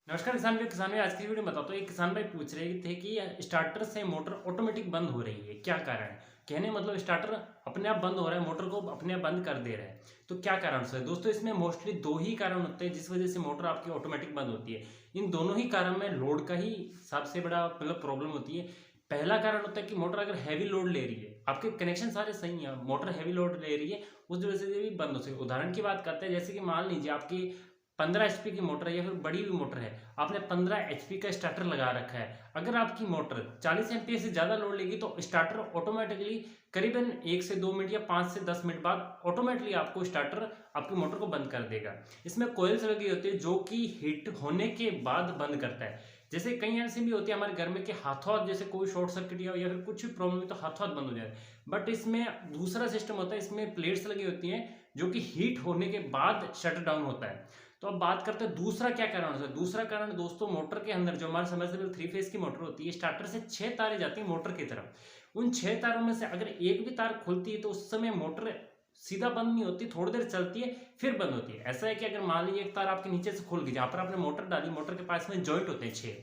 नमस्कार किसान भाई आज की वीडियो में बताता हूँ। एक किसान भाई पूछ रहे थे कि स्टार्टर से मोटर ऑटोमेटिक बंद हो रही है, क्या कारण है। कहने मतलब स्टार्टर अपने आप बंद हो रहा है, मोटर को अपने आप बंद कर दे रहा है। तो क्या कारण से दोस्तों, इसमें मोस्टली दो ही कारण होते हैं जिस वजह से मोटर आपकी ऑटोमेटिक बंद होती है। इन दोनों ही कारण में लोड का ही सबसे बड़ा मतलब प्रॉब्लम होती है। पहला कारण होता है कि मोटर अगर हैवी लोड ले रही है, आपके कनेक्शन सारे सही है, मोटर हैवी लोड ले रही है, उस वजह से भी बंद हो सकती है। उदाहरण की बात करते हैं, जैसे कि मान लीजिए आपकी 15 एचपी की मोटर है या फिर बड़ी भी मोटर है, आपने 15 एचपी का स्टार्टर लगा रखा है। अगर आपकी मोटर 40 एम्पीयर से ज़्यादा लोड लेगी तो स्टार्टर ऑटोमेटिकली करीबन 1 से 2 मिनट या 5 से 10 मिनट बाद ऑटोमेटिकली आपको स्टार्टर आपकी मोटर को बंद कर देगा। इसमें कोयल्स लगी होती है जो कि हीट होने के बाद बंद करता है। जैसे कई ऐसे भी होती है हमारे घर में कि हाथों हाथ जैसे कोई शॉर्ट सर्किट या फिर कुछ भी प्रॉब्लम है तो हाथों हाथ बंद हो जाए। बट इसमें दूसरा सिस्टम होता है, इसमें प्लेट्स लगी होती हैं जो कि हीट होने के बाद शट डाउन होता है। तो अब बात करते हैं दूसरा क्या कारण है। दूसरा कारण दोस्तों, मोटर के अंदर जो हमारे सबमर्सिबल 3 फेज की मोटर होती है, स्टार्टर से 6 तारें जाती हैं मोटर की तरफ। उन 6 तारों में से अगर एक भी तार खुलती है तो उस समय मोटर सीधा बंद नहीं होती, थोड़ी देर चलती है फिर बंद होती है। ऐसा है कि अगर मान लीजिए एक तार आपके नीचे से खुल गई, जहां पर आपने मोटर डाली, मोटर के पास में जॉइंट होते हैं 6,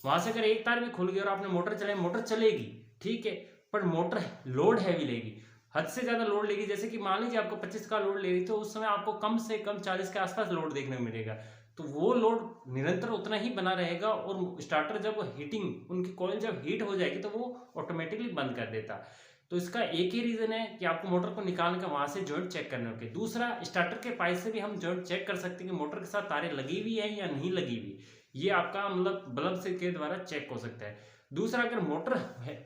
वहां से अगर एक तार भी खुल गई और आपने मोटर चलाई, मोटर चलेगी ठीक है, पर मोटर लोड हैवी लेगी, हद से ज्यादा लोड लेगी। जैसे कि मान लीजिए आपको 25 का लोड ले रही, तो उस समय आपको कम से कम 40 के आसपास लोड देखने को मिलेगा। तो वो लोड निरंतर उतना ही बना रहेगा और स्टार्टर जब हीटिंग, उनकी कॉइल जब हीट हो जाएगी तो वो ऑटोमेटिकली बंद कर देता। तो इसका एक ही रीजन है कि आपको मोटर को निकाल कर वहां से जॉइंट चेक करने होंगे। दूसरा, स्टार्टर के पाइप से भी हम जॉइंट चेक कर सकते हैं कि मोटर के साथ तारें लगी हुई है या नहीं लगी हुई। ये आपका मतलब बल्ब से के द्वारा चेक हो सकता है। दूसरा, अगर मोटर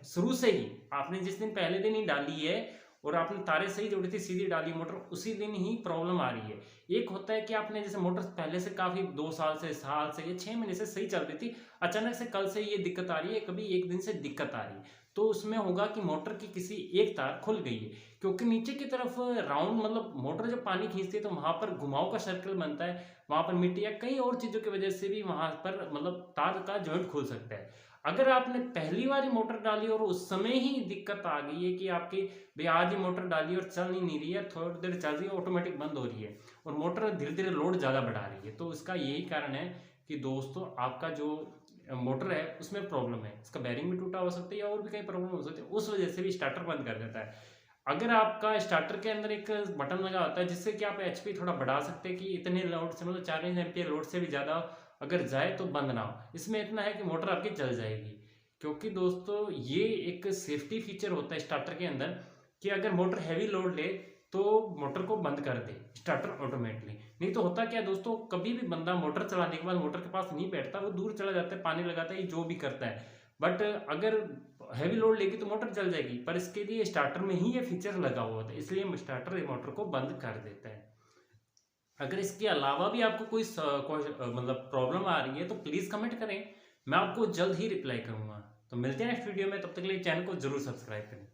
शुरू से ही आपने जिस दिन पहले दिन ही डाली है और आपने तारे सही जोड़ी थी, सीधी डाली मोटर, उसी दिन ही प्रॉब्लम आ रही है। एक होता है कि आपने जैसे मोटर पहले से काफी 2 साल से, साल से या 6 महीने से सही चल रही थी, अचानक से कल से ये दिक्कत आ रही है, कभी एक दिन से दिक्कत आ रही है, तो उसमें होगा कि मोटर की किसी एक तार खुल गई है। क्योंकि नीचे की तरफ राउंड मतलब मोटर जब पानी खींचती है तो वहां पर घुमाव का सर्कल बनता है, वहां पर मिट्टी या कई और चीजों की वजह से भी वहां पर मतलब तार का जॉइंट खुल सकता है। अगर आपने पहली बार ही मोटर डाली और उस समय ही दिक्कत आ गई है कि आपकी भाई आज ही मोटर डाली और चल नहीं रही है, थोड़ी देर चल रही है ऑटोमेटिक बंद हो रही है और मोटर धीरे धीरे लोड ज़्यादा बढ़ा रही है, तो इसका यही कारण है कि दोस्तों आपका जो मोटर है उसमें प्रॉब्लम है। इसका बैरिंग भी टूटा हो सकता है या और भी कई प्रॉब्लम हो सकती है, उस वजह से भी स्टार्टर बंद कर देता है। अगर आपका स्टार्टर के अंदर एक बटन लगा होता है जिससे कि आप एचपी थोड़ा बढ़ा सकते हैं कि इतने लोड से मतलब 40 एम्पियर लोड से भी ज़्यादा अगर जाए तो बंद ना हो। इसमें इतना है कि मोटर आपकी जल जाएगी। क्योंकि दोस्तों ये एक सेफ्टी फीचर होता है स्टार्टर के अंदर कि अगर मोटर हैवी लोड ले तो मोटर को बंद कर दे स्टार्टर ऑटोमेटिकली। नहीं तो होता क्या दोस्तों, कभी भी बंदा मोटर चलाने के बाद मोटर के पास नहीं बैठता, वो दूर चला जाता है, पानी लगाता है, जो भी करता है। बट अगर हैवी लोड लेगी तो मोटर चल जाएगी, पर इसके लिए स्टार्टर में ही ये फीचर लगा हुआ होता है, इसलिए स्टार्टर मोटर को बंद कर देता है। अगर इसके अलावा भी आपको कोई मतलब प्रॉब्लम आ रही है तो प्लीज़ कमेंट करें, मैं आपको जल्द ही रिप्लाई करूंगा। तो मिलते हैं नेक्स्ट वीडियो में, तब तक के लिए चैनल को जरूर सब्सक्राइब करें।